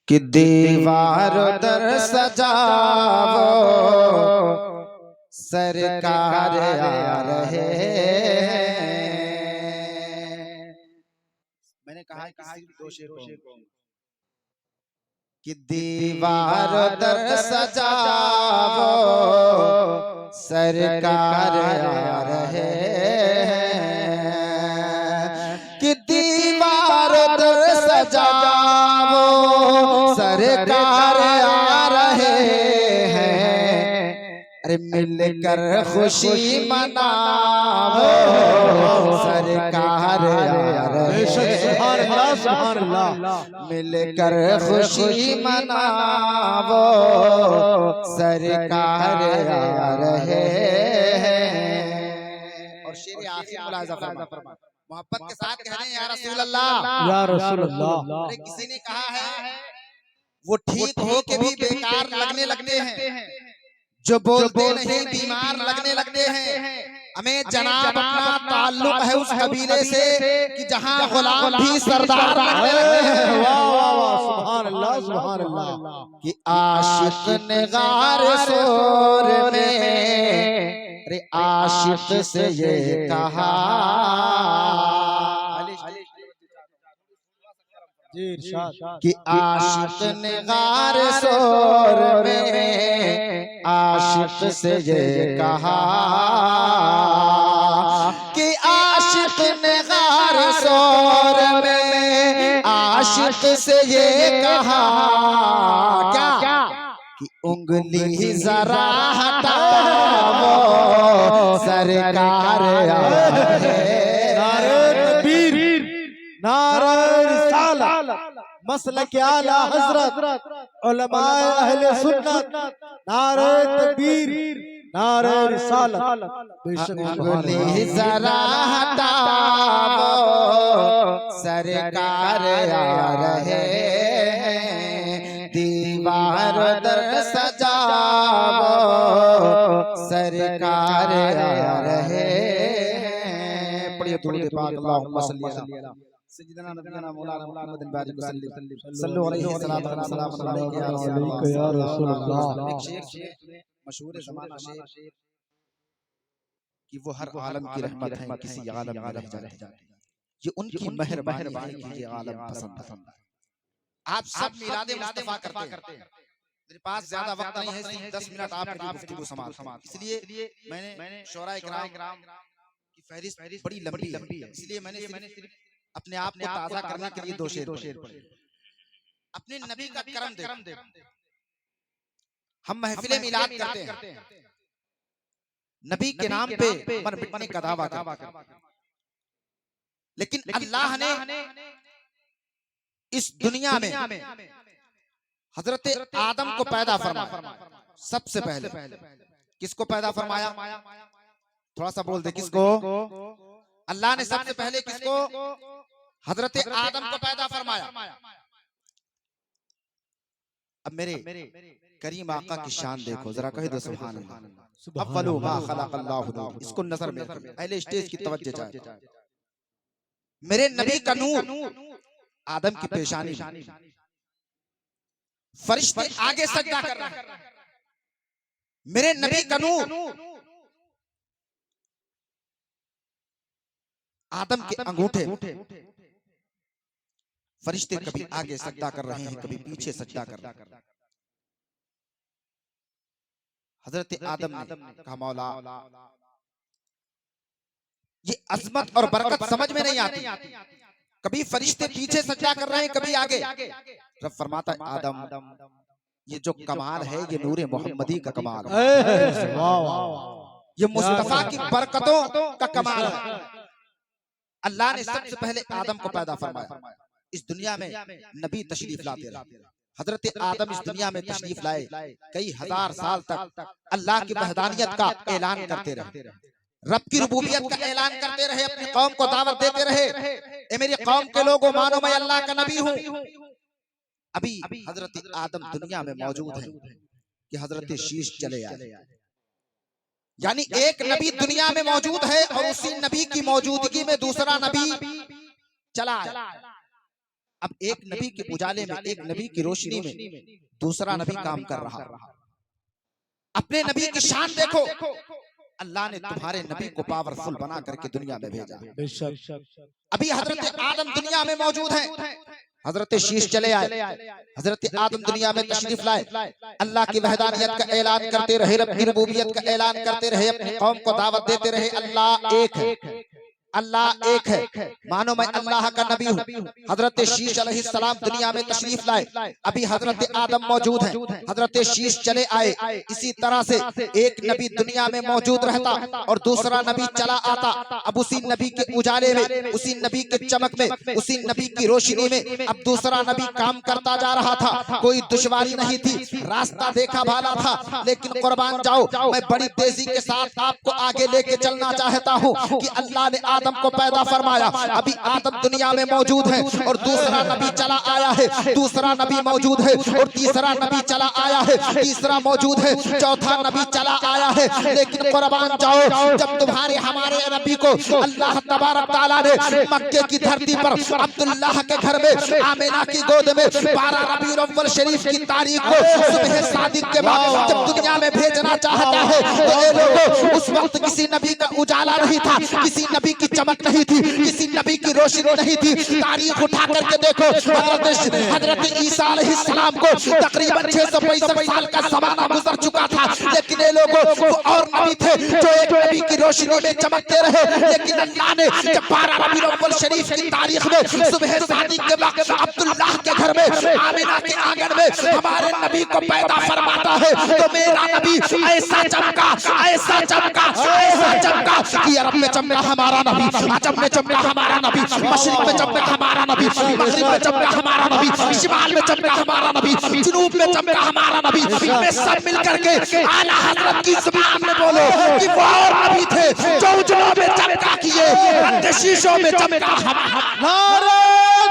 कि दीवार दर सजावो सरकार आ रहे हैं। मैंने कहा दो शेर कि दीवार दर सजावो सरकार आ रहे हैं। कि दीवार दर सजावो सरकार आ रहे हैं। अरे मिलकर खुशी मनाओ सरकार आ रहे हैं। मिलकर खुशी मनाओ सरकार आ रहे हैं। और शेर आखिर मुलाहिजा फरमा, मोहब्बत के साथ कह रहे हैं या रसूल अल्लाह, या रसूल अल्लाह। अरे किसी ने कहा है वो ठीक हो के भी बेकार लगने लगते हैं, जो बोलते नहीं बीमार लगने लगते हैं। हमें जनाब अपना ताल्लुक है उस कबीले से कि जहां गुलाम भी सरदार लगने लगते हैं। वाह वाह वाह, सुभान अल्लाह सुभान अल्लाह। कि आशिक निगार शोर में, अरे आशिक से ये कहा कि आशिक निगार शोर में आशिक से ये कहा कि आशिक निगार शोर में आशिक से ये कहा क्या कि उंगली जरा हटाओ सरकार आ रहे हैं। नारे रिसालत मसलक आला हजरत उलमाए अहले सुन्नत, नारे तकबीर नारे रिसालत। उंगली जरा हटाओ सरकार आ रहे हैं। दीवार दर सजाओ सरकार आ रहे हैं। पढ़िए दुरूद पाक अल्लाहुम्मा सल्ली अला सय्यिदना नबीना मौलाना मुहम्मदिन बारिक वसल्लम सल्लल्लाहु अलैहि वसल्लम या रसूल अल्लाह। एक शेर मशहूर ज़माना शेर कि वो हर आलम की रहमत है किसी आलम में रह जाते, ये उनकी मेहरबानी है कि ये आलम पसंद है। आप सब मिलाद मुस्तफा करते हैं। मेरे पास ज्यादा वक्त नहीं है, सिर्फ 10 मिनट आपकी गुफ्तगू समाप्त, इसलिए मैंने शोराए किराम की फहरिस्त बड़ी लंबी है, इसलिए मैंने सिर्फ अपने आप को ताज़ा करने के लिए दो शेर पढ़े। अपने नबी का करम देखो। हम महफिले मिलाद करते हैं, नबी के नाम पे मर मिटने का दावा करते हैं, लेकिन अल्लाह ने इस दुनिया में हजरत आदम को पैदा फरमाया। सबसे पहले किसको पैदा फरमाया? थोड़ा सा बोल दे, किसको? अल्लाह ने सबसे पहले किसको? हजरत आदम को पैदा फरमाया। अब मेरे करीम आका की शान देखो जरा, कह दो सुभान अल्लाह। अव्वलु मा खलक़ल्लाहु नूर, इसको नजर में रखो, पहले स्टेज की तवज्जो चाहिए। मेरे नबी का नूर आदम की पेशानी, फरिश्ते आगे सजदा कर रहे हैं। मेरे नबी का नूर आदम के अंगूठे, फरिश्ते कभी आगे सजदा कर रहे हैं, कभी पीछे सजदा कर रहे हैं। हजरत आदम ने कहा मौला ये अजमत और बरकत समझ में नहीं आती, कभी फरिश्ते पीछे सजदा कर रहे हैं, कभी आगे। रब फरमाता है आदम ये जो कमाल है ये नूरे मोहम्मदी का कमाल है, ये मुस्तफा की बरकतों का कमाल है। अल्लाह ने सबसे पहले आदम को पैदा फरमाया। इस दुनिया में नबी तशरीफ लाते रहे, हजरत आदम इस दुनिया में तशरीफ लाए, कई हजार साल तक अल्लाह की वहदानियत का ऐलान करते रहे, रब की रुबूबियत का ऐलान करते रहे, अपनी कौम को दावत देते रहे, ए मेरी कौम के लोगों मानो मैं अल्लाह का नबी हूँ। अभी हजरत आदम दुनिया में मौजूद है कि हजरत शीश चले आए, यानी एक नबी दुनिया में मौजूद है और उसी नबी की मौजूदगी में दूसरा नबी चला आया। अब एक नबी के उजाले में, एक नबी की रोशनी में दूसरा नबी काम कर रहा। अपने नबी की शान देखो, अल्लाह ने तुम्हारे नबी को पावरफुल बना करके दुनिया में भेजा। अभी हजरत आदम दुनिया में मौजूद है, हजरत शीश चले आए, हजरत आदम दुनिया में तशरीफ लाए, अल्लाह की वहदानियत का ऐलान करते रहे, रब की रबूबियत का ऐलान करते रहे, अपनी कौम को दावत देते रहे, अल्लाह एक है, अल्लाह एक है, मानो मैं अल्लाह का नबी हूँ। हजरत शीश अलैहिस्सलाम दुनिया में तशरीफ लाए, अभी हजरत आदम मौजूद है, हजरत शीश चले आए। इसी तरह से एक नबी दुनिया में मौजूद रहता और दूसरा नबी चला आता। अब उसी नबी के उजाले में, उसी नबी के चमक में, उसी नबी की रोशनी में अब दूसरा नबी काम करता जा रहा था। कोई दुश्वारी नहीं थी, रास्ता देखा भाला था, लेकिन कुर्बान जाओ, मैं बड़ी तेजी के साथ आपको आगे लेके चलना चाहता हूँ कि अल्लाह ने आदम को पैदा फरमाया। अभी आदम दुनिया में मौजूद है और दूसरा नबी चला आया है, दूसरा नबी मौजूद है और तीसरा नबी चला आया है, तीसरा मौजूद है, चौथा नबी चला आया है। लेकिन कुर्बान जाओ, जब तुम्हारे हमारे नबी को अल्लाह तबारक तआला ने मक्के की धरती पर अब्दुल्लाह के घर में आमिना की गोद में 12 रबीउल अव्वल शरीफ की तारीख को सुबह सादिक के बाद जब दुनिया में भेजना चाहता है, तो ये लोगों उस वक्त किसी नबी का उजाला नहीं था, किसी नबी की चमक नहीं थी, किसी नबी की रोशनी नहीं थी। तारीख उठा करके देखो, हजरत ईसा अलैहिस्सलाम को तकरीबन 665 साल का ज़माना गुजर चुका था, लेकिन ये लोगों वो और नबी थे जो एक नबी की रोशनी में चमकते रहे। लेकिन अल्लाह ने जब 12 रबीउल अव्वल शरीफ की तारीख में सुबह सादिक के वक्त अब्दुल्लाह के घर में आमिना के आंगन में हमारे नबी को पैदा फरमाता है, तो मेरा नबी ऐसा चमका, ऐसा चमका, ऐसा चमका कि अरब में चमका हमारा नबी, अजम में चमका हमारा नबी, मशरिक में चमका हमारा नबी, मगरिब में चमका हमारा नबी, शिमाल में चमका हमारा नबी, जुनूब में चमका हमारा नबी। मैं सब मिलकर के आला हज़रत की ज़बान में बोलो कि वो और नबी थे जो उजलों में चमका किए, अंदर शीशों में चमका हमारा। नारे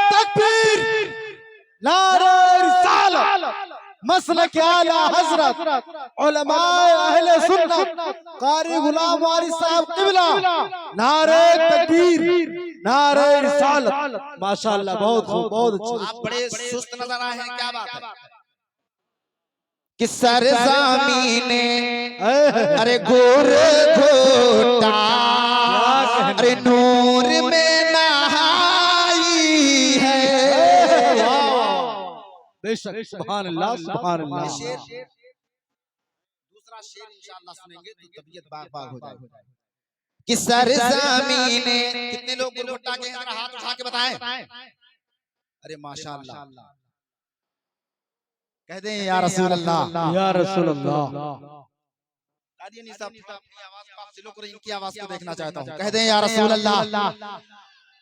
तकबीर, नारे रिसालत, मसलक आला हजरत, उलमाए अहले सुन्नत, कारी गुलाम वारिस साहब क़िबला, नारे तकबीर, नारे रिसालत। माशाअल्लाह, बहुत खूब, बहुत अच्छा। आप बड़े सुस्त नजर आए हैं, क्या बात है? कि सरज़मीने अरे गोर घोटा, अरे नूर में नहाई है। बेशक, सुभान अल्लाह, सुभान अल्लाह। दूसरा शेर इंशाअल्लाह सुनेंगे तो तबीयत बाग बाग हो जाएगी। कि सरज़मीने, कितने लोग गुलगुट्टा के हैं, हाथ उठा के बताएं। अरे माशाअल्लाह, कह दें या रसूल अल्लाह, या रसूल अल्लाह। कादियानी साहब अपनी आवाज को आप स्लो करें, इनकी आवाज को देखना चाहता हूं। कह दें या रसूल अल्लाह,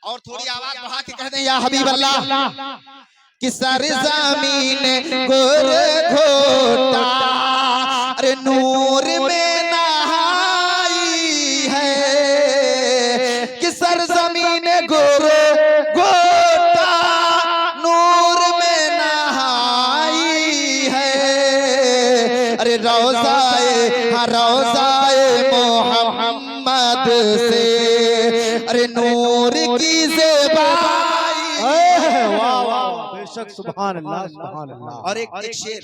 और थोड़ी आवाज बढ़ा के कह दें या हबीब अल्लाह। कि सरज़मीन गोर घोटा, अरे नूर में नहाई है। कि सरज़मीन गोर घोटा नूर में नहाई है। अरे रोज़ाए, हाँ रोज़ाए मोहम्मद से, अरे नूर की ज़ेबाई। वाह वाह, बेशक, सुभान अल्लाह, सुभान अल्लाह। और एक शेर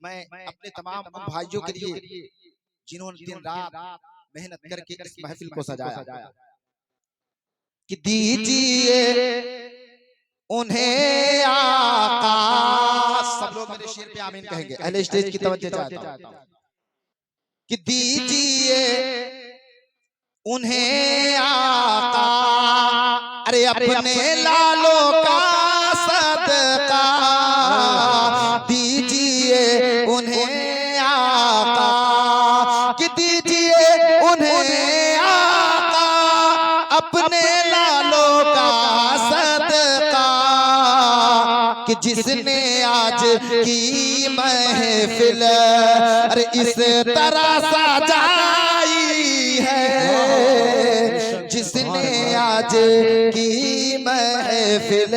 मैं अपने तमाम उन भाइयों के लिए जिन्होंने दिन रात मेहनत करके इस महफिल को सजाया, कि दीजिए उन्हें आका। सब लोग मेरे शेर पे आमीन कहेंगे, अहले स्टेज की तवज्जो चाहता हूं। कि दीजिए उन्हें आका, अरे अपने लालों का सदका। दीजिए उन्हें आका, कि दीजिए उन्हें आका, अपने लालों का सदका। कि जिसने आज की महफिल अरे इस तरह सजाई है, जिसने आज की महफिल।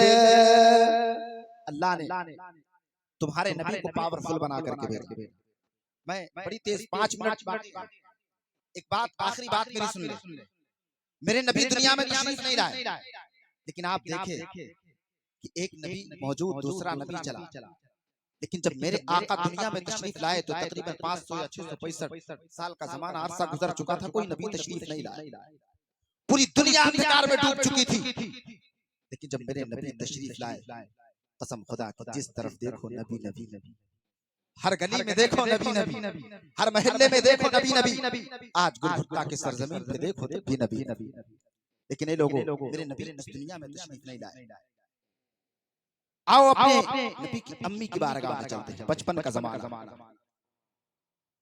अल्लाह ने तुम्हारे नबी को पावरफुल बना करके भेजा। मैं बड़ी तेज 5 मिनट एक बात, आखिरी बात मेरी सुन ले। मेरे नबी दुनिया में तशरीफ नहीं लाए, लेकिन आप देखें कि एक नबी मौजूद, दूसरा नबी चला, लेकिन जब मेरे आका दुनिया में तशरीफ लाए तो तकरीबन 500 या 665 साल का जमाना अरसा गुजर चुका था, कोई नबी तशरीफ नहीं लाया, पूरी दुनिया अंधकार में डूब चुकी थी। लेकिन जब मेरे नबी तशरीफ लाए, कसम खुदा की जिस तरफ देखो नबी नबी नबी, हर गली में देखो नबी नबी, हर मोहल्ले में देखो नबी नबी, आज गुलबर्गा के सरजमीन पे देखो नबी नबी नबी। लेकिन ये लोगों मेरे नबी इस दुनिया में तशरीफ नहीं लाए। आओ अपने नबी की अम्मी की बारगाह में चलते हैं। बचपन का जमाना,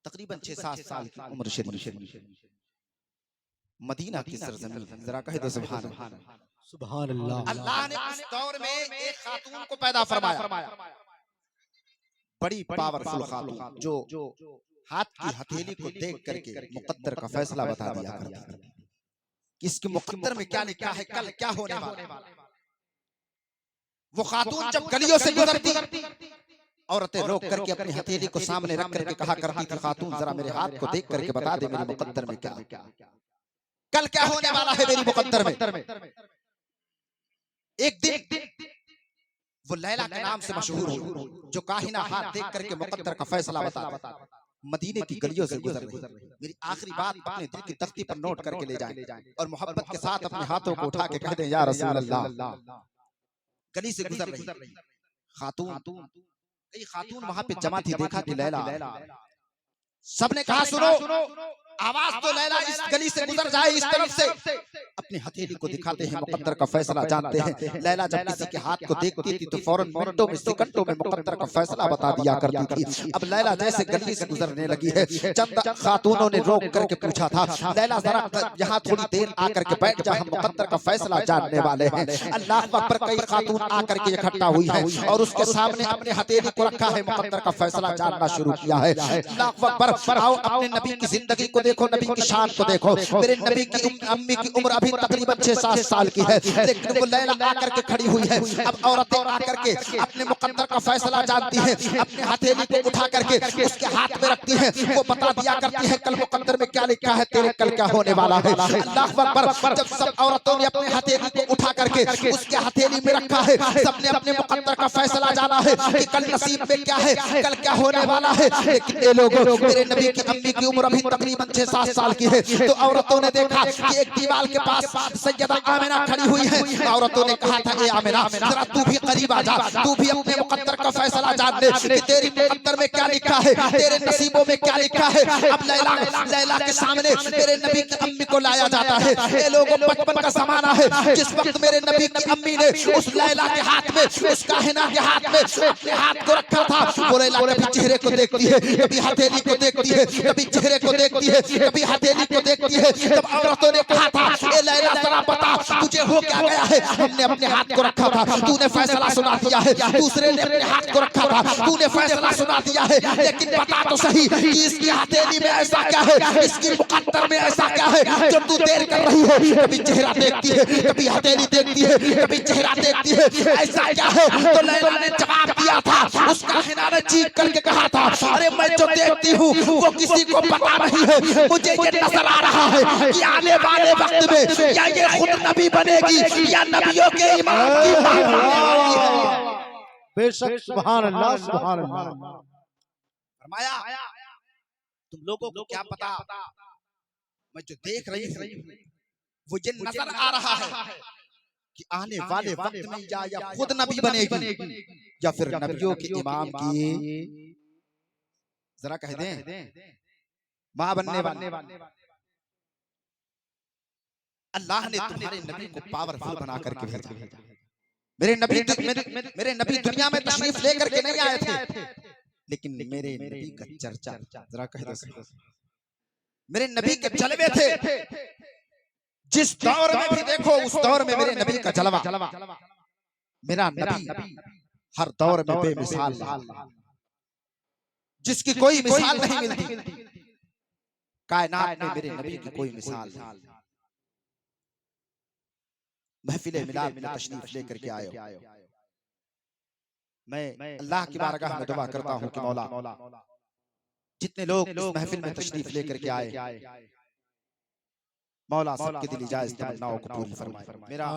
तकरीबन 6-7 साल की उम्र शरीफ, मदीना की सरजमीन, जरा कह दो सुभान अल्लाह। सुभान अल्लाह। अल्लाह ने उस दौर में एक खातून को पैदा फरमाया, बड़ी पावरफुल खातून, जो हाथ की हथेली को देख करके मुकद्दर का फैसला बता दिया करती थी कि इसके मुकद्दर में क्या लिखा है, कल क्या होने वाला। वो खातून जब गलियों से गुजरती, औरतें रोक करके अपनी हथेली को सामने रख करके कहा करती थी, खातून जरा मेरे हाथ को देख करके बता दे मेरे मुकद्दर में क्या, कल क्या होने वाला है मेरी मुकद्दर में। एक दिन वो लैला के नाम से मशहूर हो, जो काहिना हाथ देख करके मुकद्दर का फैसला बता, मदीने की गलियों से गुजर रही। मेरी आखिरी बात अपने दिल की तख्ती पर नोट करके ले जाएं और मोहब्बत के साथ अपने हाथों को उठा के कह दें, या रसूल अल्लाह। गली से गुजर रही खातून, कई खातून वहां पे जमा थी, देखा कि लैला, सबने कहा सुनो, आवाज तो लैला इस गली से गुजर जाए इस तरफ से। अपनी हथेली को दिखाते हैं, मुकद्दर का फैसला जानते हैं। लैला जब किसी के हाथ को देखती थी तो फौरन मिनटों में सेकंडों में मुकद्दर का फैसला बता दिया करती थी। अब लैला जैसे गली से गुजरने लगी है, चंद खातूनों ने रोक करके पूछा था, लैला जरा यहाँ थोड़ी देर आकर के बैठ जा, हम मुकद्दर का फैसला जानने वाले हैं। अल्लाह अकबर। कई खातून आकर के इकट्ठा हुई है और उसके सामने अपने हथेली को रखा है, मुकद्दर का फैसला जानना शुरू किया है। अल्लाह अकबर। आओ अपने नबी की जिंदगी को देखो, नबी की शान को देखो। मेरे नबी की अम्मी की उम्र अभी तकरीबन 6-7 साल की है, लेकिन वो लैला आकर के खड़ी हुई है। अब औरतें आकर के अपने मुकद्दर का फैसला जानती है, अपने हथेली को उठा करके उसके हाथ में रखती है, वो बता दिया करती है कल मुकद्दर में क्या लिखा है, तेरे कल क्या होने वाला है। अल्लाह अकबर। जब सब औरतों ने अपने हथेली को उठा करके उसके हथेली में रखा है, सबने अपने मुकद्दर का फैसला जाना है कि कल नसीब में क्या है, कल क्या होने वाला है। लेकिन ये लोग, मेरे नबी की अम्मी की उम्र अभी तकरीबन 6-7 साल की है, तो औरतों ने देखा कि एक दीवार के पास सैयदा आमिना खड़ी हुई है। औरतों ने कहा था, ए आमिना जरा तू भी करीब आ जा, तू भी अपने मुकद्दर का फैसला जान ले कि तेरी मुकद्दर में क्या लिखा है, तेरे नसीबों में क्या लिखा है। अब लैला के सामने मेरे नबी की अम्मी को लाया जाता है। ये लोगों बचपन का जमाना है, जिस वक्त मेरे नबी की अम्मी ने उस लैला के हाथ में, उस काहिना के हाथ में अपने हाथ को रखा था, वो लैला कभी चेहरे को देखती है, कभी हथेली को देखती है, कभी चेहरे को देखती है, कभी हथेली को देखती है। तब औरतों ने कहा था, ए लैला जरा बता तुझे हो क्या गया है। हमने अपने हाथ को रखा था, तूने फैसला सुना दिया है। दूसरे ने अपने हाथ को रखा था, तूने फैसला सुना दिया है। लेकिन बता तो सही कि इसकी हथेली में ऐसा क्या है, इसकी मुकद्दर में ऐसा क्या है जब तू देर कर रही है। कभी चेहरा देखती है, कभी हथेली देखती है, कभी चेहरा देखती है, ऐसा क्या है। तो लैला ने जवाब दिया था, उसका हिना ने चीख करके कहा था, अरे मैं जो देखती हूँ वो किसी को पता नहीं है। मुझे ये नजर आ रहा है कि आने वाले वक्त में या ये खुद नबी बनेगी या नबियों के इमाम की मां बनेगी। बेशक सुभान अल्लाह, सुभान अल्लाह। फरमाया, तुम लोगों को क्या पता, मैं जो देख रही हूँ वो ये नजर आ रहा है कि आने वाले वक्त में या खुद नबी बनेगी या फिर नबियों के इमाम की, जरा कह दें, मां बनने वाले। अल्लाह ने तुम्हारे नबी को पावरफुल बना करके भेजा। मेरे नबी दुनिया में तशरीफ लेकर के नहीं आए थे, लेकिन मेरे नबी का चर्चा, जरा कह दो, मेरे नबी के जलवे थे। जिस दौर में भी देखो उस दौर में मेरे नबी का जलवा। मेरा नबी हर दौर में बेमिसाल, जिसकी कोई मिसाल नहीं मिलती। कायनात में मेरे नबी की कोई मिसाल नहीं। महफिले मिलाद में तशरीफ लेकर के आए। मैं अल्लाह की बारगाह में दुआ करता हूँ कि मौला जितने लोग इस महफिल में तशरीफ लेकर के आए, मौला सबके दिली जायज तमन्नाओं को पूरी फरमाए। मेरा